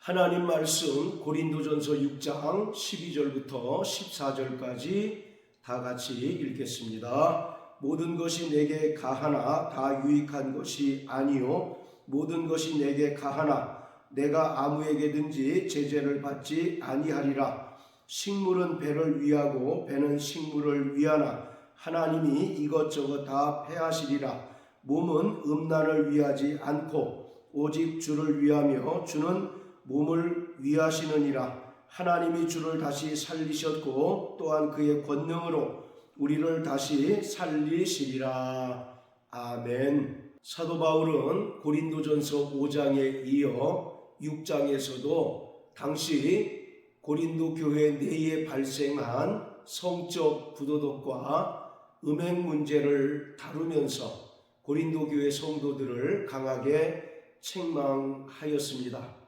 하나님 말씀 고린도전서 6장 12절부터 14절까지 다 같이 읽겠습니다. 모든 것이 내게 가하나 다 유익한 것이 아니요 모든 것이 내게 가하나 내가 아무에게든지 제재를 받지 아니하리라. 식물은 배를 위하고 배는 식물을 위하나 하나님이 이것저것 다 패하시리라. 몸은 음란을 위하지 않고 오직 주를 위하며 주는 몸을 위하시느니라. 하나님이 주를 다시 살리셨고 또한 그의 권능으로 우리를 다시 살리시리라. 아멘. 사도 바울은 고린도전서 5장에 이어 6장에서도 당시 고린도 교회 내에 발생한 성적 부도덕과 음행 문제를 다루면서 고린도 교회 성도들을 강하게 책망하였습니다.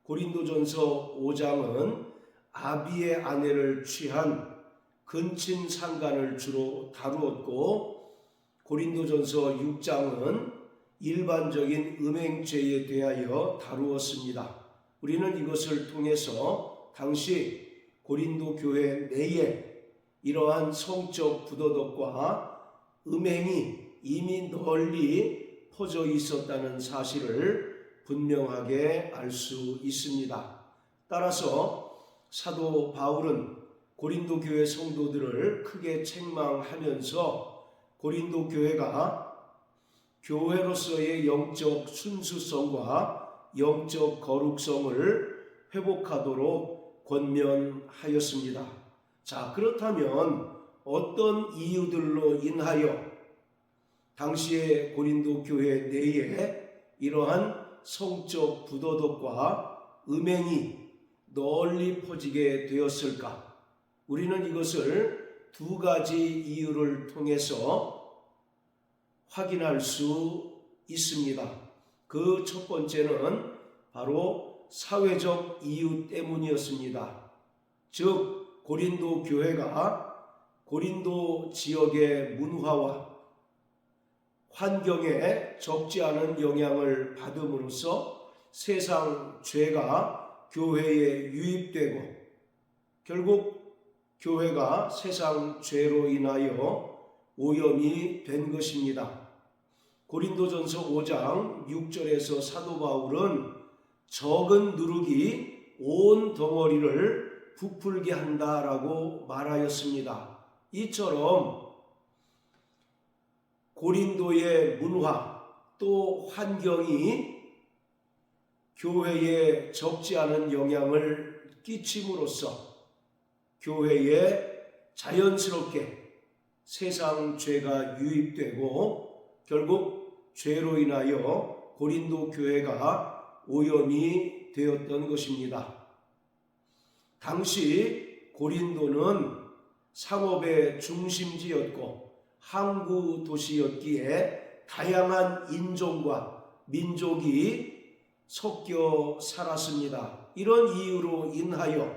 고린도전서 5장은 아비의 아내를 취한 근친 상간을 주로 다루었고 고린도전서 6장은 일반적인 음행죄에 대하여 다루었습니다. 우리는 이것을 통해서 당시 고린도 교회 내에 이러한 성적 부도덕과 음행이 이미 널리 퍼져 있었다는 사실을 분명하게 알 수 있습니다. 따라서 사도 바울은 고린도 교회 성도들을 크게 책망하면서 고린도 교회가 교회로서의 영적 순수성과 영적 거룩성을 회복하도록 권면하였습니다. 자, 그렇다면 어떤 이유들로 인하여 당시의 고린도 교회 내에 이러한 성적 부도덕과 음행이 널리 퍼지게 되었을까? 우리는 이것을 두 가지 이유를 통해서 확인할 수 있습니다. 그 첫 번째는 바로 사회적 이유 때문이었습니다. 즉 고린도 교회가 고린도 지역의 문화와 환경에 적지 않은 영향을 받음으로써 세상 죄가 교회에 유입되고 결국 교회가 세상 죄로 인하여 오염이 된 것입니다. 고린도전서 5장 6절에서 사도 바울은 적은 누룩이 온 덩어리를 부풀게 한다라고 말하였습니다. 이처럼 고린도의 문화 또 환경이 교회에 적지 않은 영향을 끼침으로써 교회에 자연스럽게 세상 죄가 유입되고 결국 죄로 인하여 고린도 교회가 오염이 되었던 것입니다. 당시 고린도는 상업의 중심지였고 항구 도시였기에 다양한 인종과 민족이 섞여 살았습니다. 이런 이유로 인하여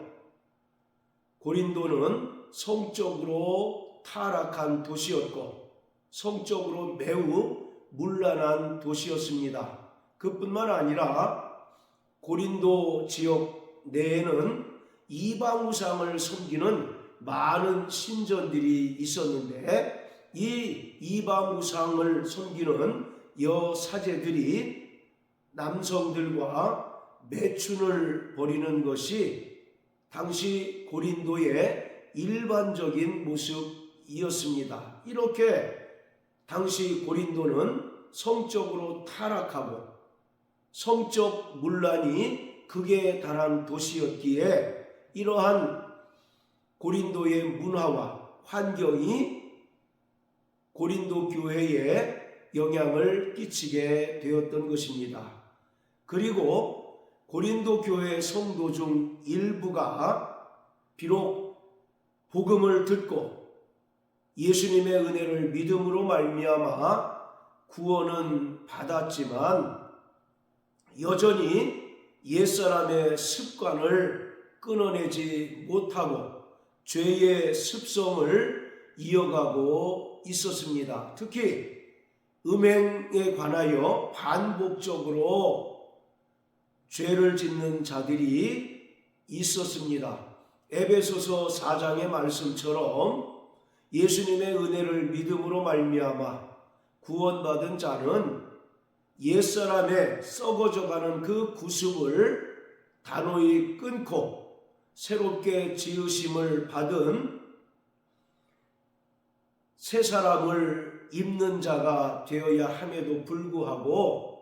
고린도는 성적으로 타락한 도시였고 성적으로 매우 문란한 도시였습니다. 그뿐만 아니라 고린도 지역 내에는 이방 우상을 섬기는 많은 신전들이 있었는데 이 이방 우상을 섬기는 여사제들이 남성들과 매춘을 벌이는 것이 당시 고린도의 일반적인 모습이었습니다. 이렇게 당시 고린도는 성적으로 타락하고 성적 문란이 극에 달한 도시였기에 이러한 고린도의 문화와 환경이 고린도 교회에 영향을 끼치게 되었던 것입니다. 그리고 고린도 교회 성도 중 일부가 비록 복음을 듣고 예수님의 은혜를 믿음으로 말미암아 구원은 받았지만 여전히 옛사람의 습관을 끊어내지 못하고 죄의 습성을 이어가고 있었습니다. 특히 음행에 관하여 반복적으로 죄를 짓는 자들이 있었습니다. 에베소서 4장의 말씀처럼 예수님의 은혜를 믿음으로 말미암아 구원받은 자는 옛사람의 썩어져가는 그 구습을 단호히 끊고 새롭게 지으심을 받은 새 사람을 입는 자가 되어야 함에도 불구하고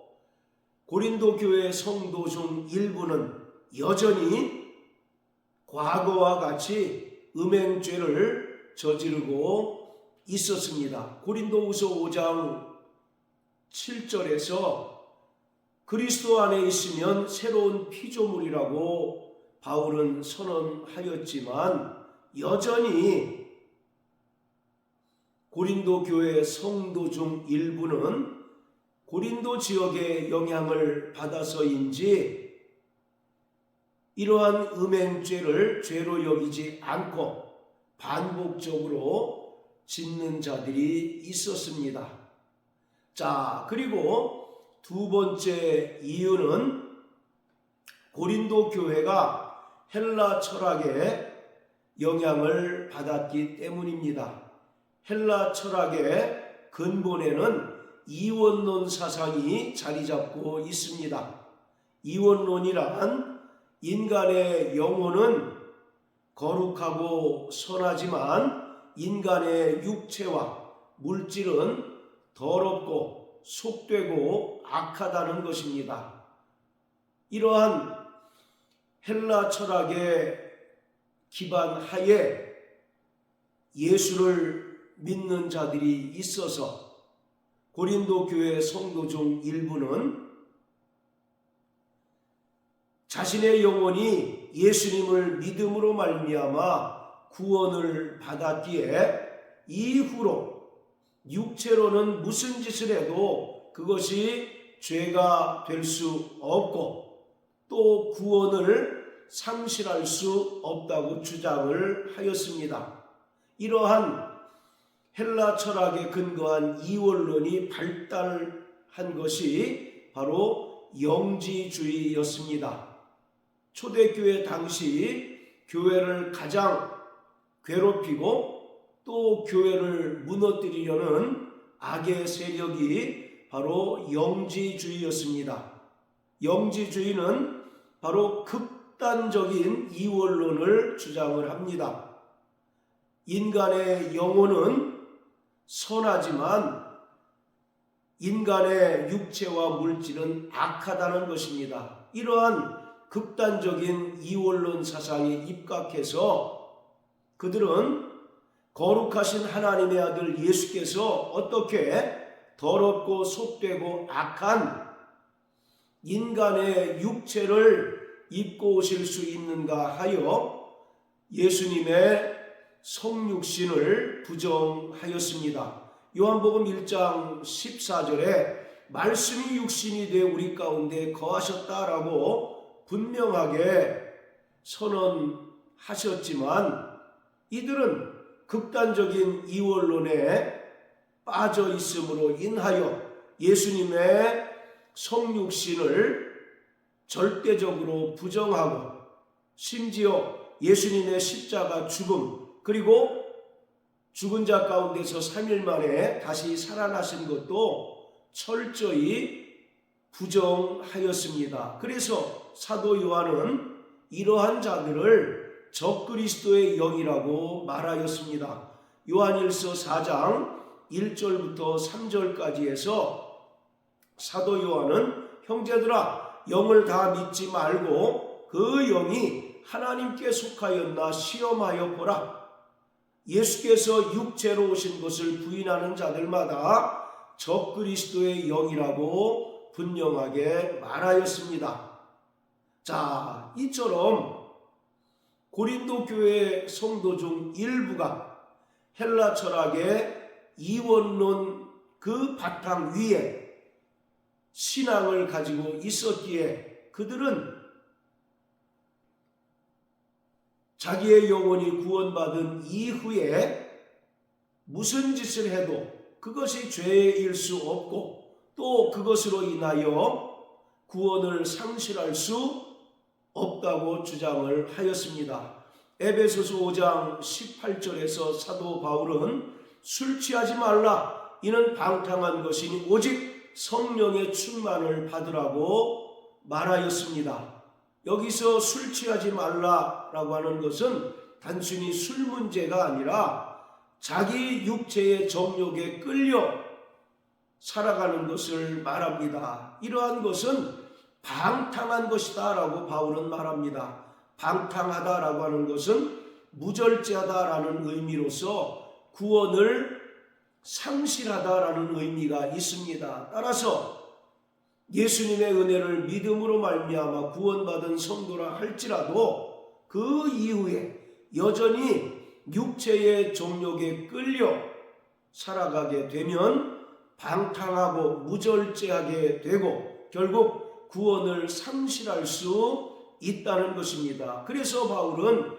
고린도 교회 성도 중 일부는 여전히 과거와 같이 음행죄를 저지르고 있었습니다. 고린도후서 5장 7절에서 그리스도 안에 있으면 새로운 피조물이라고 바울은 선언하였지만 여전히 고린도 교회 성도 중 일부는 고린도 지역의 영향을 받아서인지 이러한 음행죄를 죄로 여기지 않고 반복적으로 짓는 자들이 있었습니다. 자, 그리고 두 번째 이유는 고린도 교회가 헬라 철학의 영향을 받았기 때문입니다. 헬라 철학의 근본에는 이원론 사상이 자리 잡고 있습니다. 이원론이란 인간의 영혼은 거룩하고 선하지만 인간의 육체와 물질은 더럽고 속되고 악하다는 것입니다. 이러한 헬라 철학의 기반 하에 예수를 믿는 자들이 있어서 고린도 교회 성도 중 일부는 자신의 영혼이 예수님을 믿음으로 말미암아 구원을 받았기에 이후로 육체로는 무슨 짓을 해도 그것이 죄가 될 수 없고 또 구원을 상실할 수 없다고 주장을 하였습니다. 이러한 헬라 철학에 근거한 이원론이 발달한 것이 바로 영지주의였습니다. 초대교회 당시 교회를 가장 괴롭히고 또 교회를 무너뜨리려는 악의 세력이 바로 영지주의였습니다. 영지주의는 바로 극단적인 이원론을 주장을 합니다. 인간의 영혼은 선하지만 인간의 육체와 물질은 악하다는 것입니다. 이러한 극단적인 이원론 사상에 입각해서 그들은 거룩하신 하나님의 아들 예수께서 어떻게 더럽고 속되고 악한 인간의 육체를 입고 오실 수 있는가 하여 예수님의 성육신을 부정하였습니다. 요한복음 1장 14절에 말씀이 육신이 되어 우리 가운데 거하셨다라고 분명하게 선언하셨지만 이들은 극단적인 이원론에 빠져 있음으로 인하여 예수님의 성육신을 절대적으로 부정하고 심지어 예수님의 십자가 죽음 그리고 죽은 자 가운데서 3일 만에 다시 살아나신 것도 철저히 부정하였습니다. 그래서 사도 요한은 이러한 자들을 적그리스도의 영이라고 말하였습니다. 요한일서 4장 1절부터 3절까지 해서 사도 요한은 형제들아 영을 다 믿지 말고 그 영이 하나님께 속하였나 시험하여 보라. 예수께서 육체로 오신 것을 부인하는 자들마다 적그리스도의 영이라고 분명하게 말하였습니다. 자, 이처럼 고린도 교회 성도 중 일부가 헬라 철학의 이원론 그 바탕 위에 신앙을 가지고 있었기에 그들은 자기의 영혼이 구원받은 이후에 무슨 짓을 해도 그것이 죄일 수 없고 또 그것으로 인하여 구원을 상실할 수 없다고 주장을 하였습니다. 에베소서 5장 18절에서 사도 바울은 술 취하지 말라, 이는 방탕한 것이니 오직 성령의 충만을 받으라고 말하였습니다. 여기서 술 취하지 말라라고 하는 것은 단순히 술 문제가 아니라 자기 육체의 정욕에 끌려 살아가는 것을 말합니다. 이러한 것은 방탕한 것이다 라고 바울은 말합니다. 방탕하다라고 하는 것은 무절제하다라는 의미로서 구원을 상실하다라는 의미가 있습니다. 따라서 예수님의 은혜를 믿음으로 말미암아 구원받은 성도라 할지라도 그 이후에 여전히 육체의 정욕에 끌려 살아가게 되면 방탕하고 무절제하게 되고 결국 구원을 상실할 수 있다는 것입니다. 그래서 바울은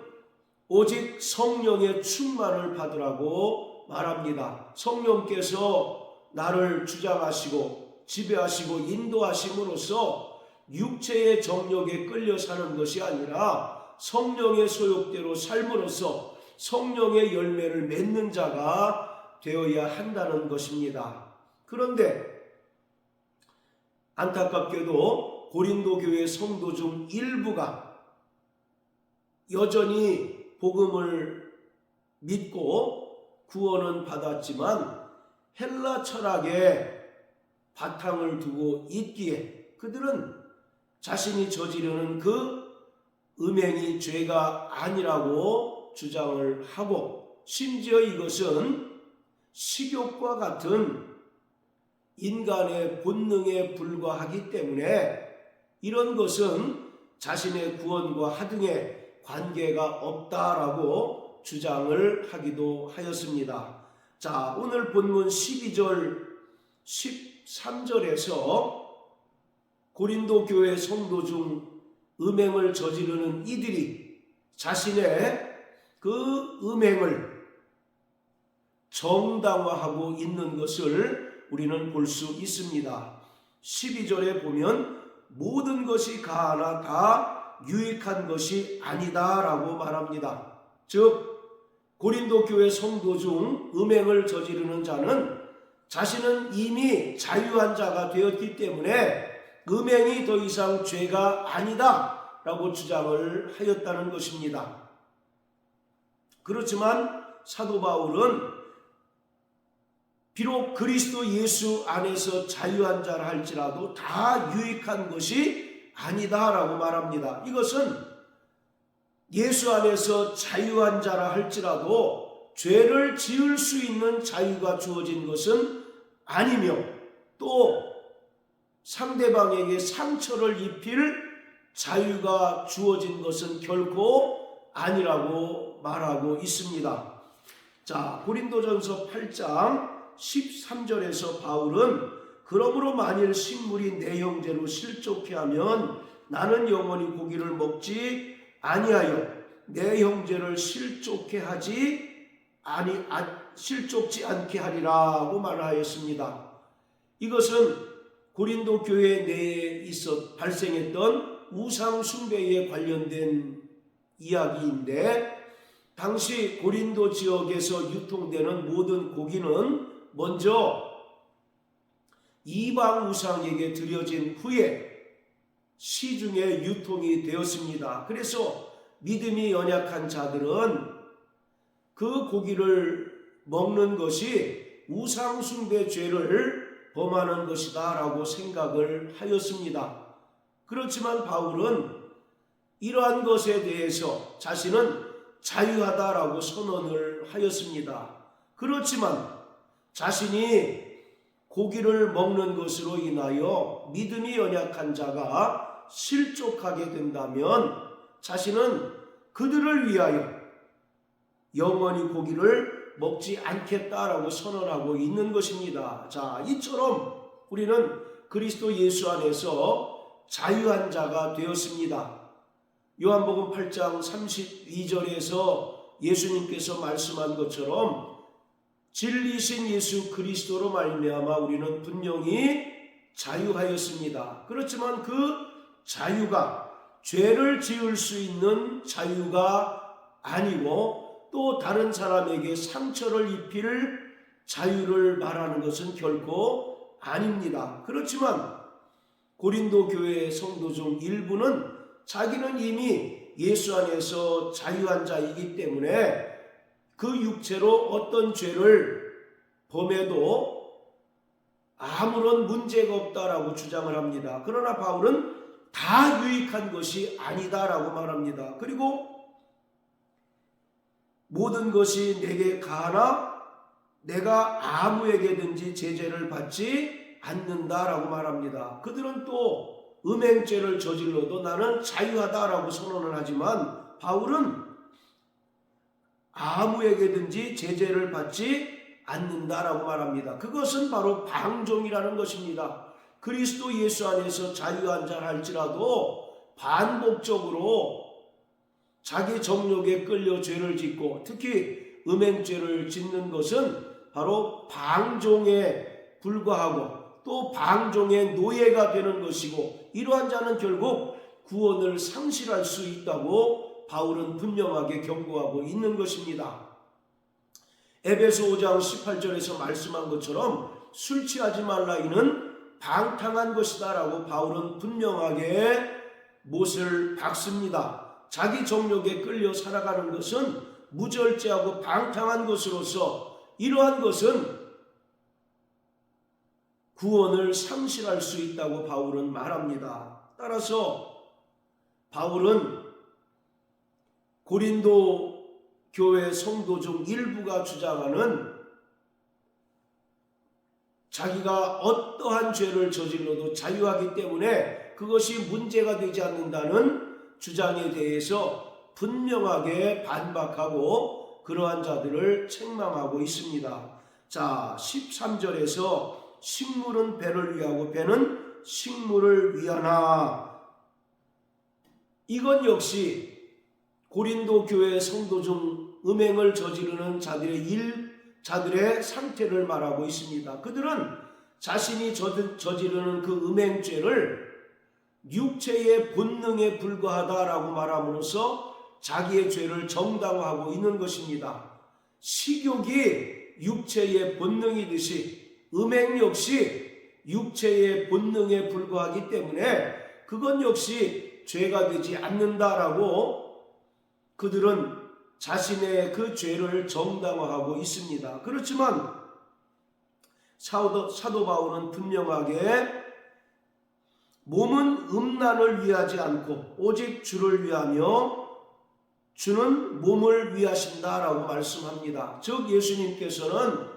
오직 성령의 충만을 받으라고 말합니다. 성령께서 나를 주장하시고 지배하시고 인도하심으로써 육체의 정욕에 끌려 사는 것이 아니라 성령의 소욕대로 삶으로써 성령의 열매를 맺는 자가 되어야 한다는 것입니다. 그런데 안타깝게도 고린도 교회 성도 중 일부가 여전히 복음을 믿고 구원은 받았지만 헬라 철학에 바탕을 두고 있기에 그들은 자신이 저지르는 그 음행이 죄가 아니라고 주장을 하고 심지어 이것은 식욕과 같은 인간의 본능에 불과하기 때문에 이런 것은 자신의 구원과 하등의 관계가 없다라고 주장을 하기도 하였습니다. 자, 오늘 본문 12절 13절에서 고린도 교회 성도 중 음행을 저지르는 이들이 자신의 그 음행을 정당화하고 있는 것을 우리는 볼 수 있습니다. 12절에 보면 모든 것이 가하나 다 유익한 것이 아니다 라고 말합니다. 즉 고린도 교회 성도 중 음행을 저지르는 자는 자신은 이미 자유한 자가 되었기 때문에 음행이 더 이상 죄가 아니다 라고 주장을 하였다는 것입니다. 그렇지만 사도 바울은 비록 그리스도 예수 안에서 자유한 자라 할지라도 다 유익한 것이 아니다 라고 말합니다. 이것은 예수 안에서 자유한 자라 할지라도 죄를 지을 수 있는 자유가 주어진 것은 아니며 또 상대방에게 상처를 입힐 자유가 주어진 것은 결코 아니라고 말하고 있습니다. 자, 고린도전서 8장 13절에서 바울은 그러므로 만일 식물이 내 형제로 실족해 하면 나는 영원히 고기를 먹지 아니하여 내 형제를 실족해 하지 실족지 않게 하리라고 말하였습니다. 이것은 고린도 교회 내에 발생했던 우상 숭배에 관련된 이야기인데 당시 고린도 지역에서 유통되는 모든 고기는 먼저 이방 우상에게 드려진 후에 시중에 유통이 되었습니다. 그래서 믿음이 연약한 자들은 그 고기를 먹는 것이 우상 숭배 죄를 범하는 것이다 라고 생각을 하였습니다. 그렇지만 바울은 이러한 것에 대해서 자신은 자유하다라고 선언을 하였습니다. 그렇지만 자신이 고기를 먹는 것으로 인하여 믿음이 연약한 자가 실족하게 된다면 자신은 그들을 위하여 영원히 고기를 먹지 않겠다라고 선언하고 있는 것입니다. 자, 이처럼 우리는 그리스도 예수 안에서 자유한 자가 되었습니다. 요한복음 8장 32절에서 예수님께서 말씀한 것처럼 진리신 예수 그리스도로 말미암아 우리는 분명히 자유하였습니다. 그렇지만 그 자유가 죄를 지을 수 있는 자유가 아니고 또 다른 사람에게 상처를 입힐 자유를 말하는 것은 결코 아닙니다. 그렇지만 고린도 교회의 성도 중 일부는 자기는 이미 예수 안에서 자유한 자이기 때문에 그 육체로 어떤 죄를 범해도 아무런 문제가 없다라고 주장을 합니다. 그러나 바울은 다 유익한 것이 아니다라고 말합니다. 그리고 모든 것이 내게 가하나 내가 아무에게든지 제재를 받지 않는다라고 말합니다. 그들은 또 음행죄를 저질러도 나는 자유하다라고 선언을 하지만 바울은 아무에게든지 제재를 받지 않는다라고 말합니다. 그것은 바로 방종이라는 것입니다. 그리스도 예수 안에서 자유한 자 할지라도 반복적으로 자기 정욕에 끌려 죄를 짓고 특히 음행죄를 짓는 것은 바로 방종에 불과하고 또 방종의 노예가 되는 것이고 이러한 자는 결국 구원을 상실할 수 있다고 바울은 분명하게 경고하고 있는 것입니다. 에베소 5장 18절에서 말씀한 것처럼 술 취하지 말라 이는 방탕한 것이다 라고 바울은 분명하게 못을 박습니다. 자기 정욕에 끌려 살아가는 것은 무절제하고 방탕한 것으로서 이러한 것은 구원을 상실할 수 있다고 바울은 말합니다. 따라서 바울은 고린도 교회 성도 중 일부가 주장하는 자기가 어떠한 죄를 저질러도 자유하기 때문에 그것이 문제가 되지 않는다는 주장에 대해서 분명하게 반박하고 그러한 자들을 책망하고 있습니다. 자, 13절에서 식물은 배를 위하고 배는 식물을 위하나, 이건 역시 고린도 교회 성도 중 음행을 저지르는 자들의 상태를 말하고 있습니다. 그들은 자신이 저지르는 그 음행죄를 육체의 본능에 불과하다라고 말함으로써 자기의 죄를 정당화하고 있는 것입니다. 식욕이 육체의 본능이듯이 음행 역시 육체의 본능에 불과하기 때문에 그건 역시 죄가 되지 않는다라고 그들은 자신의 그 죄를 정당화하고 있습니다. 그렇지만 사도 바울은 분명하게 몸은 음란을 위하지 않고 오직 주를 위하며 주는 몸을 위하신다라고 말씀합니다. 즉 예수님께서는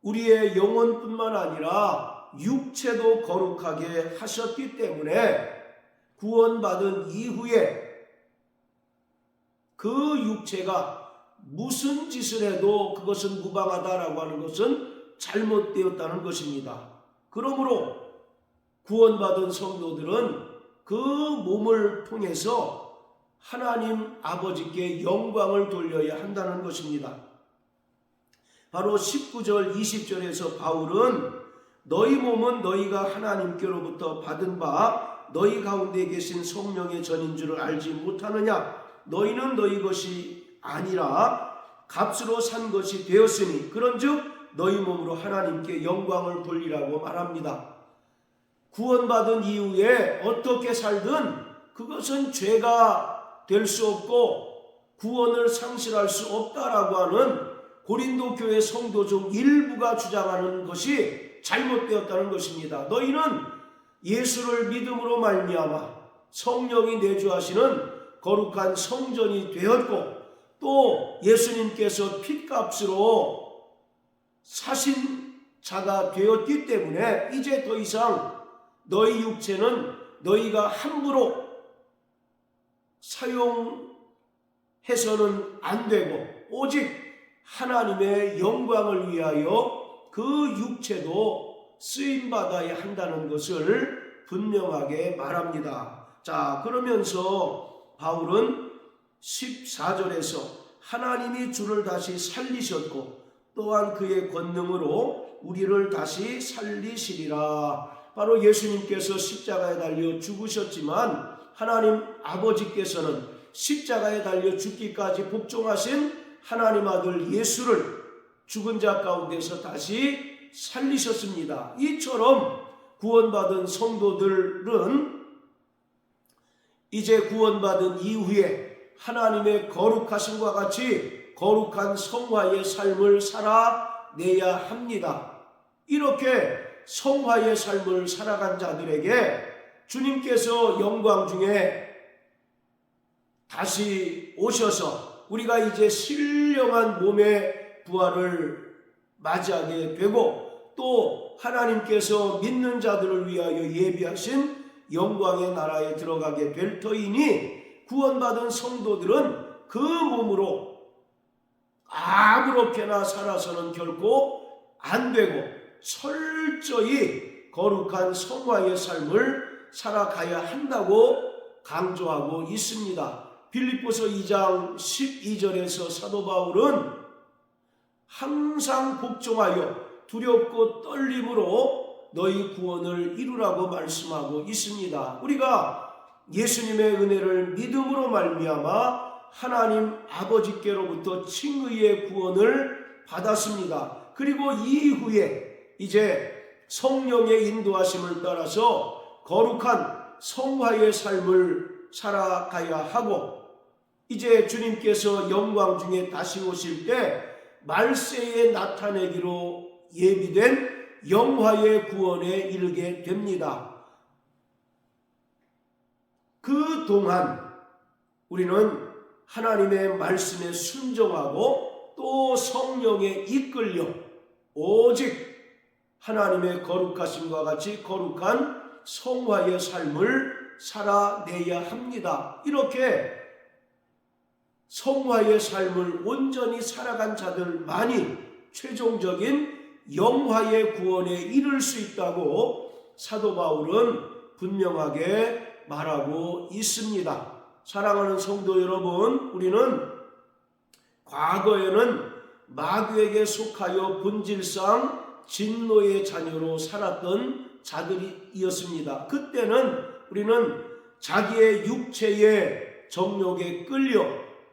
우리의 영혼뿐만 아니라 육체도 거룩하게 하셨기 때문에 구원받은 이후에 그 육체가 무슨 짓을 해도 그것은 무방하다라고 하는 것은 잘못되었다는 것입니다. 그러므로 구원받은 성도들은 그 몸을 통해서 하나님 아버지께 영광을 돌려야 한다는 것입니다. 바로 19절 20절에서 바울은 너희 몸은 너희가 하나님께로부터 받은 바 너희 가운데 계신 성령의 전인 줄을 알지 못하느냐. 너희는 너희 것이 아니라 값으로 산 것이 되었으니 그런즉 너희 몸으로 하나님께 영광을 돌리라고 말합니다. 구원받은 이후에 어떻게 살든 그것은 죄가 될 수 없고 구원을 상실할 수 없다라고 하는 고린도 교회 성도 중 일부가 주장하는 것이 잘못되었다는 것입니다. 너희는 예수를 믿음으로 말미암아 성령이 내주하시는 거룩한 성전이 되었고 또 예수님께서 핏값으로 사신 자가 되었기 때문에 이제 더 이상 너희 육체는 너희가 함부로 사용해서는 안 되고 오직 하나님의 영광을 위하여 그 육체도 쓰임받아야 한다는 것을 분명하게 말합니다. 자, 그러면서 바울은 14절에서 하나님이 주를 다시 살리셨고 또한 그의 권능으로 우리를 다시 살리시리라. 바로 예수님께서 십자가에 달려 죽으셨지만 하나님 아버지께서는 십자가에 달려 죽기까지 복종하신 하나님 아들 예수를 죽은 자 가운데서 다시 살리셨습니다. 이처럼 구원받은 성도들은 이제 구원받은 이후에 하나님의 거룩하심과 같이 거룩한 성화의 삶을 살아내야 합니다. 이렇게 성화의 삶을 살아간 자들에게 주님께서 영광 중에 다시 오셔서 우리가 이제 신령한 몸의 부활을 맞이하게 되고 또 하나님께서 믿는 자들을 위하여 예비하신 영광의 나라에 들어가게 될 터이니 구원받은 성도들은 그 몸으로 아무렇게나 살아서는 결코 안 되고 철저히 거룩한 성화의 삶을 살아가야 한다고 강조하고 있습니다. 빌립보서 2장 12절에서 사도 바울은 항상 복종하여 두렵고 떨림으로 너희 구원을 이루라고 말씀하고 있습니다. 우리가 예수님의 은혜를 믿음으로 말미암아 하나님 아버지께로부터 칭의의 구원을 받았습니다. 그리고 이후에 이제 성령의 인도하심을 따라서 거룩한 성화의 삶을 살아가야 하고 이제 주님께서 영광 중에 다시 오실 때 말세에 나타내기로 예비된 영화의 구원에 이르게 됩니다. 그 동안 우리는 하나님의 말씀에 순종하고 또 성령에 이끌려 오직 하나님의 거룩하심과 같이 거룩한 성화의 삶을 살아내야 합니다. 이렇게 성화의 삶을 온전히 살아간 자들만이 최종적인 영화의 구원에 이를 수 있다고 사도 바울은 분명하게 말하고 있습니다. 사랑하는 성도 여러분, 우리는 과거에는 마귀에게 속하여 본질상 진노의 자녀로 살았던 자들이었습니다. 그때는 우리는 자기의 육체의 정욕에 끌려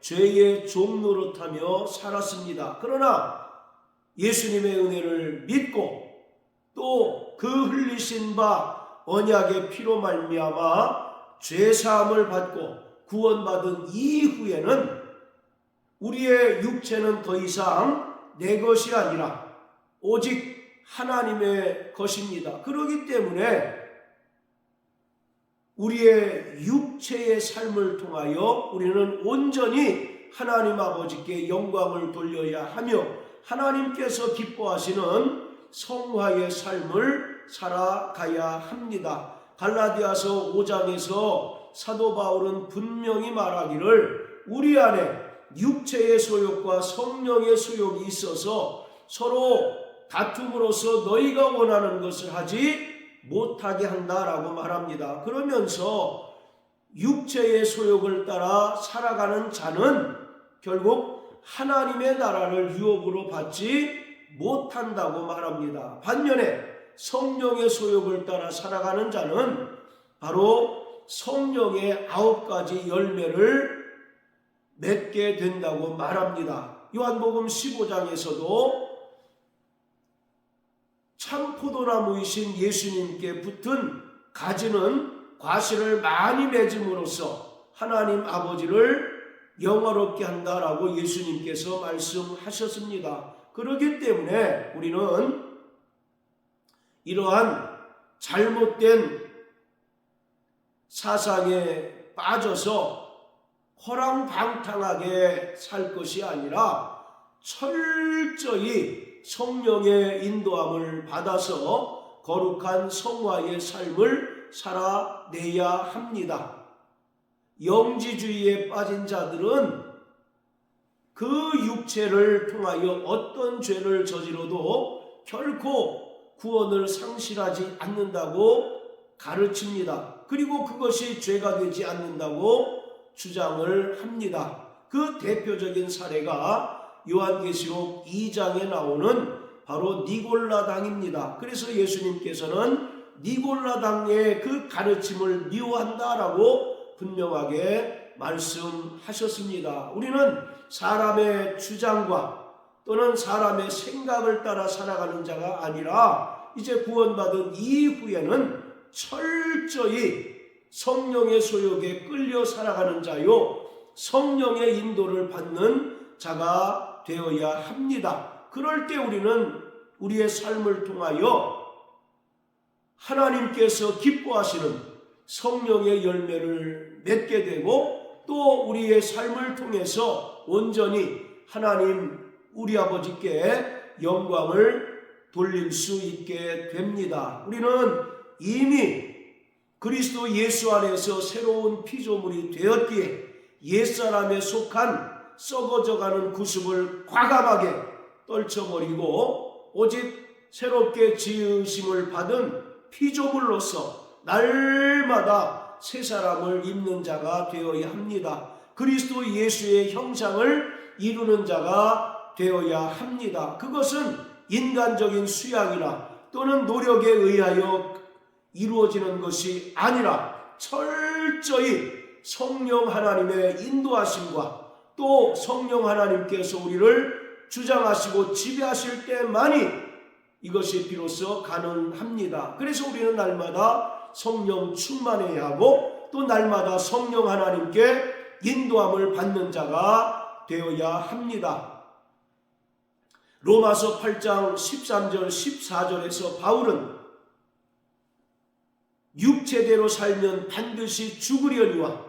죄의 종노릇하며 살았습니다. 그러나 예수님의 은혜를 믿고 또 그 흘리신 바 언약의 피로 말미암아 죄사함을 받고 구원받은 이후에는 우리의 육체는 더 이상 내 것이 아니라 오직 하나님의 것입니다. 그렇기 때문에 우리의 육체의 삶을 통하여 우리는 온전히 하나님 아버지께 영광을 돌려야 하며 하나님께서 기뻐하시는 성화의 삶을 살아가야 합니다. 갈라디아서 5장에서 사도 바울은 분명히 말하기를 우리 안에 육체의 소욕과 성령의 소욕이 있어서 서로 다툼으로써 너희가 원하는 것을 하지 못하게 한다라고 말합니다. 그러면서 육체의 소욕을 따라 살아가는 자는 결국 하나님의 나라를 유업으로 받지 못한다고 말합니다. 반면에 성령의 소욕을 따라 살아가는 자는 바로 성령의 9가지 열매를 맺게 된다고 말합니다. 요한복음 15장에서도 참 포도나무이신 예수님께 붙은 가지는 과실을 많이 맺음으로써 하나님 아버지를 영화롭게 한다라고 예수님께서 말씀하셨습니다. 그렇기 때문에 우리는 이러한 잘못된 사상에 빠져서 허랑방탕하게 살 것이 아니라 철저히 성령의 인도함을 받아서 거룩한 성화의 삶을 살아내야 합니다. 영지주의에 빠진 자들은 그 육체를 통하여 어떤 죄를 저지러도 결코 구원을 상실하지 않는다고 가르칩니다. 그리고 그것이 죄가 되지 않는다고 주장을 합니다. 그 대표적인 사례가 요한계시록 2장에 나오는 바로 니골라당입니다. 그래서 예수님께서는 니골라당의 그 가르침을 미워한다라고 분명하게 말씀하셨습니다. 우리는 사람의 주장과 또는 사람의 생각을 따라 살아가는 자가 아니라 이제 구원받은 이후에는 철저히 성령의 소욕에 끌려 살아가는 자요, 성령의 인도를 받는 자가 되어야 합니다. 그럴 때 우리는 우리의 삶을 통하여 하나님께서 기뻐하시는 성령의 열매를 맺게 되고 또 우리의 삶을 통해서 온전히 하나님 우리 아버지께 영광을 돌릴 수 있게 됩니다. 우리는 이미 그리스도 예수 안에서 새로운 피조물이 되었기에 옛사람에 속한 썩어져가는 구습을 과감하게 떨쳐버리고 오직 새롭게 지으심을 받은 피조물로서 날마다 새 사람을 입는 자가 되어야 합니다. 그리스도 예수의 형상을 이루는 자가 되어야 합니다. 그것은 인간적인 수양이나 또는 노력에 의하여 이루어지는 것이 아니라 철저히 성령 하나님의 인도하심과 또 성령 하나님께서 우리를 주장하시고 지배하실 때만이 이것이 비로소 가능합니다. 그래서 우리는 날마다 성령 충만해야 하고 또 날마다 성령 하나님께 인도함을 받는 자가 되어야 합니다. 로마서 8장 13절 14절에서 바울은 육체대로 살면 반드시 죽으려니와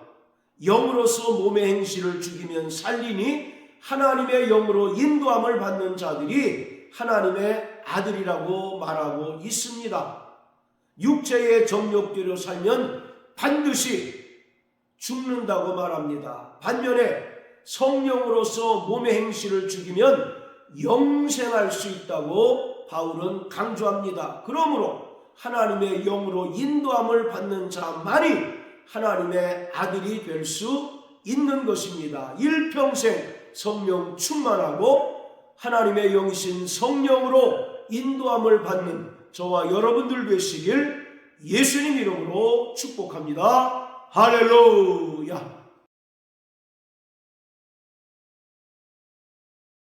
영으로서 몸의 행실을 죽이면 살리니 하나님의 영으로 인도함을 받는 자들이 하나님의 아들이라고 말하고 있습니다. 육체의 정욕대로 살면 반드시 죽는다고 말합니다. 반면에 성령으로서 몸의 행실을 죽이면 영생할 수 있다고 바울은 강조합니다. 그러므로 하나님의 영으로 인도함을 받는 자만이 하나님의 아들이 될 수 있는 것입니다. 일평생 성령 충만하고 하나님의 영이신 성령으로 인도함을 받는 저와 여러분들 되시길 예수님 이름으로 축복합니다. 할렐루야.